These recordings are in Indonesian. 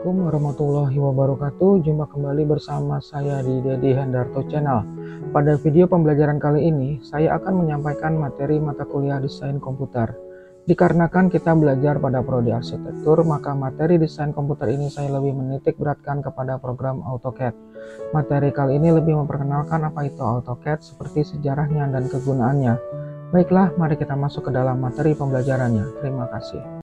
Assalamualaikum warahmatullahi wabarakatuh. Jumpa kembali bersama saya di Dedi Hendarto Channel. Pada video pembelajaran kali ini, saya akan menyampaikan materi mata kuliah desain komputer. Dikarenakan kita belajar pada prodi arsitektur, maka materi desain komputer ini saya lebih menitik beratkan kepada program AutoCAD. Materi kali ini lebih memperkenalkan apa itu AutoCAD, seperti sejarahnya dan kegunaannya. Baiklah, mari kita masuk ke dalam materi pembelajarannya. Terima kasih.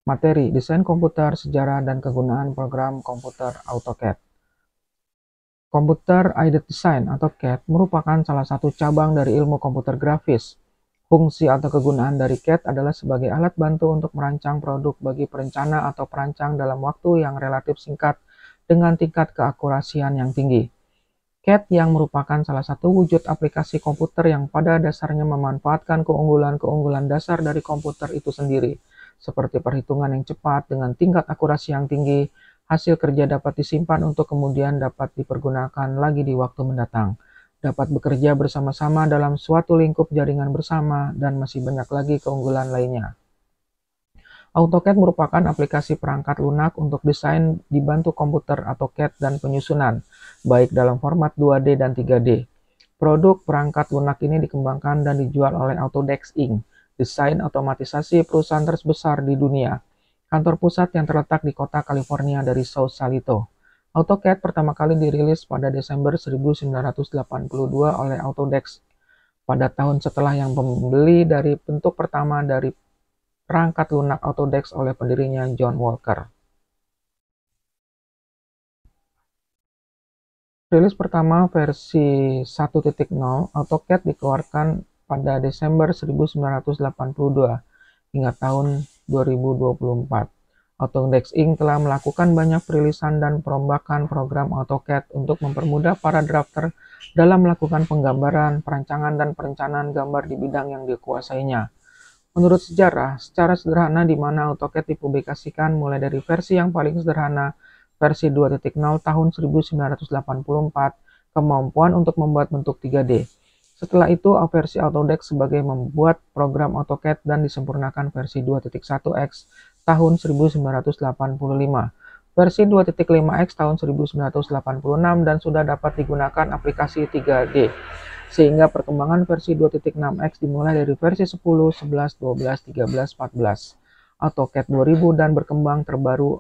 Materi desain komputer, sejarah dan kegunaan program komputer AutoCAD. Computer Aided Design atau CAD merupakan salah satu cabang dari ilmu komputer grafis. Fungsi atau kegunaan dari CAD adalah sebagai alat bantu untuk merancang produk bagi perencana atau perancang dalam waktu yang relatif singkat dengan tingkat keakurasian yang tinggi. CAD yang merupakan salah satu wujud aplikasi komputer yang pada dasarnya memanfaatkan keunggulan-keunggulan dasar dari komputer itu sendiri, seperti perhitungan yang cepat dengan tingkat akurasi yang tinggi. Hasil kerja dapat disimpan untuk kemudian dapat dipergunakan lagi di waktu mendatang, dapat bekerja bersama-sama dalam suatu lingkup jaringan bersama, dan masih banyak lagi keunggulan lainnya. AutoCAD merupakan aplikasi perangkat lunak untuk desain dibantu komputer atau CAD dan penyusunan, baik dalam format 2D dan 3D. Produk perangkat lunak ini dikembangkan dan dijual oleh Autodesk Inc., desain otomatisasi perusahaan terbesar di dunia. Kantor pusat yang terletak di kota California dari Sausalito. AutoCAD pertama kali dirilis pada Desember 1982 oleh Autodesk pada tahun setelah yang pembeli dari bentuk pertama dari perangkat lunak Autodesk oleh pendirinya John Walker. Rilis pertama versi 1.0 AutoCAD dikeluarkan pada Desember 1982 hingga tahun 2024. Autodesk Inc. telah melakukan banyak perilisan dan perombakan program AutoCAD untuk mempermudah para drafter dalam melakukan penggambaran, perancangan, dan perencanaan gambar di bidang yang dikuasainya. Menurut sejarah, secara sederhana di mana AutoCAD dipublikasikan mulai dari versi yang paling sederhana, versi 2.0 tahun 1984, kemampuan untuk membuat bentuk 3D. Setelah itu, versi Autodesk sebagai membuat program AutoCAD dan disempurnakan versi 2.1x tahun 1985, versi 2.5x tahun 1986, dan sudah dapat digunakan aplikasi 3D. Sehingga perkembangan versi 2.6x dimulai dari versi 10, 11, 12, 13, 14, AutoCAD 2000 dan berkembang terbaru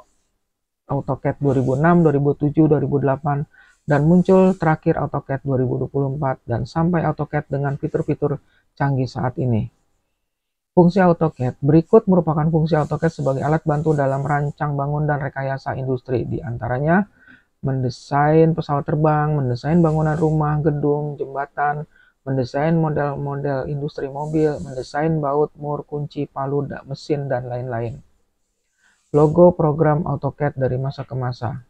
AutoCAD 2006, 2007, 2008, dan muncul terakhir AutoCAD 2024 dan sampai AutoCAD dengan fitur-fitur canggih saat ini. Fungsi AutoCAD berikut merupakan fungsi AutoCAD sebagai alat bantu dalam rancang bangun dan rekayasa industri, di antaranya mendesain pesawat terbang, mendesain bangunan rumah, gedung, jembatan, mendesain model-model industri mobil, mendesain baut, mur, kunci, palu, mesin, dan lain-lain. Logo program AutoCAD dari masa ke masa.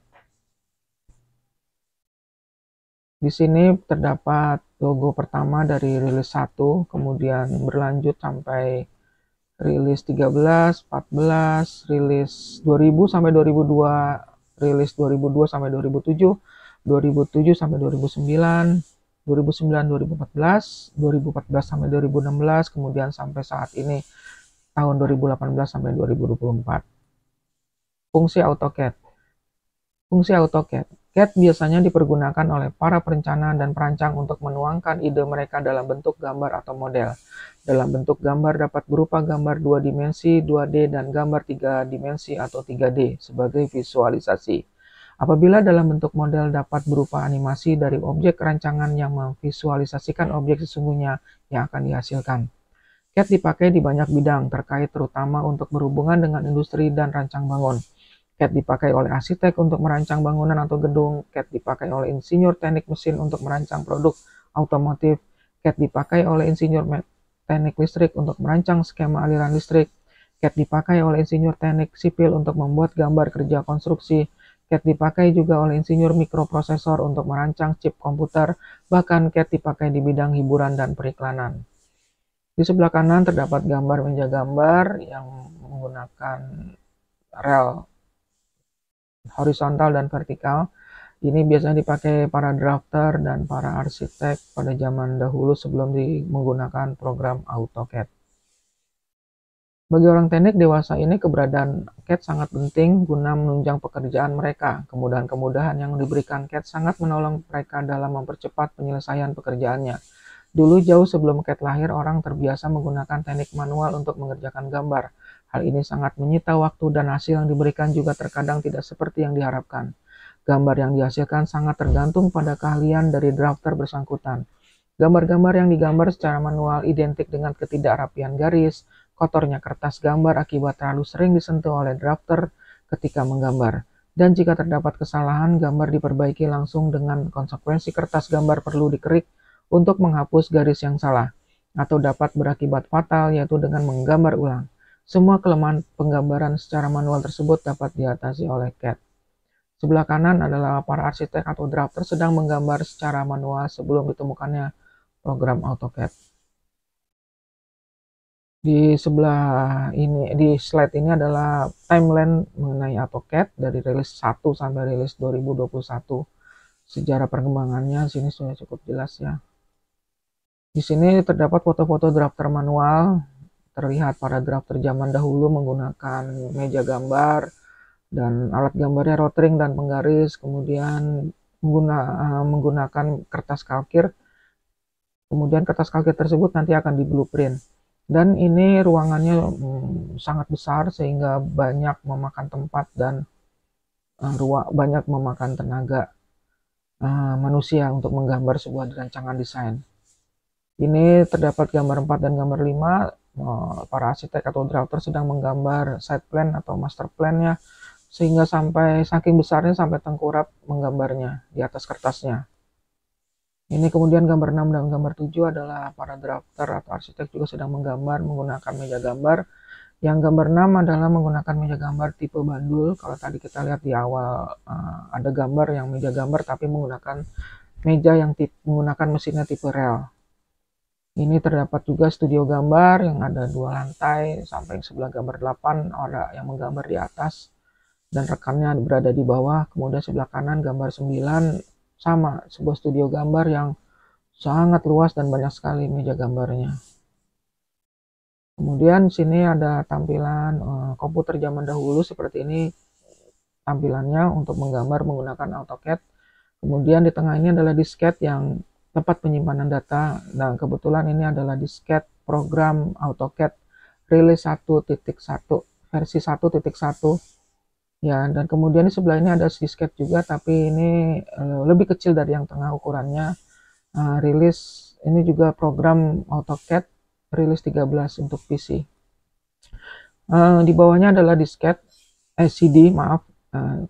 Di sini terdapat logo pertama dari rilis 1, kemudian berlanjut sampai rilis 13, 14, rilis 2000 sampai 2002, rilis 2002 sampai 2007, 2007 sampai 2009, 2009 2014, 2014 sampai 2016, kemudian sampai saat ini tahun 2018 sampai 2024. Fungsi AutoCAD. Fungsi AutoCAD. CAD biasanya dipergunakan oleh para perencana dan perancang untuk menuangkan ide mereka dalam bentuk gambar atau model. Dalam bentuk gambar dapat berupa gambar 2 dimensi, 2D, dan gambar 3 dimensi atau 3D sebagai visualisasi. Apabila dalam bentuk model dapat berupa animasi dari objek rancangan yang memvisualisasikan objek sesungguhnya yang akan dihasilkan. CAD dipakai di banyak bidang terkait terutama untuk berhubungan dengan industri dan rancang bangun. CAD dipakai oleh arsitek untuk merancang bangunan atau gedung, CAD dipakai oleh insinyur teknik mesin untuk merancang produk otomotif, CAD dipakai oleh insinyur teknik listrik untuk merancang skema aliran listrik, CAD dipakai oleh insinyur teknik sipil untuk membuat gambar kerja konstruksi, CAD dipakai juga oleh insinyur mikroprosesor untuk merancang chip komputer, bahkan CAD dipakai di bidang hiburan dan periklanan. Di sebelah kanan terdapat gambar meja gambar yang menggunakan rel horizontal dan vertikal. Ini biasanya dipakai para drafter dan para arsitek pada zaman dahulu sebelum menggunakan program AutoCAD. Bagi orang teknik dewasa ini, keberadaan CAD sangat penting guna menunjang pekerjaan mereka. Kemudahan-kemudahan yang diberikan CAD sangat menolong mereka dalam mempercepat penyelesaian pekerjaannya. Dulu jauh sebelum CAD lahir, orang terbiasa menggunakan teknik manual untuk mengerjakan gambar. Hal ini sangat menyita waktu dan hasil yang diberikan juga terkadang tidak seperti yang diharapkan. Gambar yang dihasilkan sangat tergantung pada keahlian dari drafter bersangkutan. Gambar-gambar yang digambar secara manual identik dengan ketidakrapian garis, kotornya kertas gambar akibat terlalu sering disentuh oleh drafter ketika menggambar. Dan jika terdapat kesalahan, gambar diperbaiki langsung dengan konsekuensi kertas gambar perlu dikerik untuk menghapus garis yang salah, atau dapat berakibat fatal yaitu dengan menggambar ulang. Semua kelemahan penggambaran secara manual tersebut dapat diatasi oleh CAD. Sebelah kanan adalah para arsitek atau drafter sedang menggambar secara manual sebelum ditemukannya program AutoCAD. Di sebelah ini, di slide ini adalah timeline mengenai AutoCAD dari rilis 1 sampai rilis 2021. Sejarah perkembangannya sini sudah cukup jelas ya. Di sini terdapat foto-foto drafter manual, terlihat para drafter zaman dahulu menggunakan meja gambar dan alat gambarnya rotring dan penggaris, kemudian menggunakan kertas kalkir. Kemudian kertas kalkir tersebut nanti akan di blueprint. Dan ini ruangannya sangat besar sehingga banyak memakan tempat dan banyak memakan tenaga manusia untuk menggambar sebuah rancangan desain. Ini terdapat gambar 4 dan gambar 5. Para arsitek atau drafter sedang menggambar site plan atau master plan-nya sehingga sampai saking besarnya sampai tengkurap menggambarnya di atas kertasnya. Ini kemudian gambar 6 dan gambar 7 adalah para drafter atau arsitek juga sedang menggambar menggunakan meja gambar. Yang gambar 6 adalah menggunakan meja gambar tipe bandul. Kalau tadi kita lihat di awal ada gambar yang meja gambar tapi menggunakan meja yang menggunakan mesinnya tipe rel. Ini terdapat juga studio gambar yang ada 2 lantai, sampai sebelah gambar 8 ada yang menggambar di atas dan rekannya berada di bawah. Kemudian sebelah kanan gambar 9 sama, sebuah studio gambar yang sangat luas dan banyak sekali meja gambarnya. Kemudian sini ada tampilan komputer zaman dahulu seperti ini tampilannya untuk menggambar menggunakan AutoCAD. Kemudian di tengah ini adalah disket yang tempat penyimpanan data. Nah, kebetulan ini adalah disket program AutoCAD rilis 1.1 versi 1.1 ya. Dan kemudian di sebelah ini ada disket juga, tapi ini lebih kecil dari yang tengah ukurannya. Rilis ini juga program AutoCAD rilis 13 untuk PC. Di bawahnya adalah disket CD, maaf,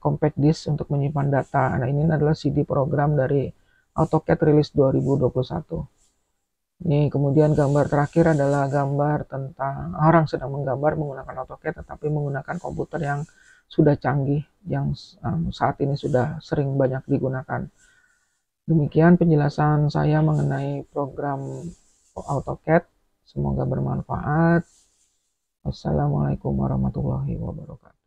compact disk untuk menyimpan data. Nah, ini adalah CD program dari AutoCAD rilis 2021. Ini kemudian gambar terakhir adalah gambar tentang orang sedang menggambar menggunakan AutoCAD tetapi menggunakan komputer yang sudah canggih, yang saat ini sudah sering banyak digunakan. Demikian penjelasan saya mengenai program AutoCAD. Semoga bermanfaat. Wassalamualaikum warahmatullahi wabarakatuh.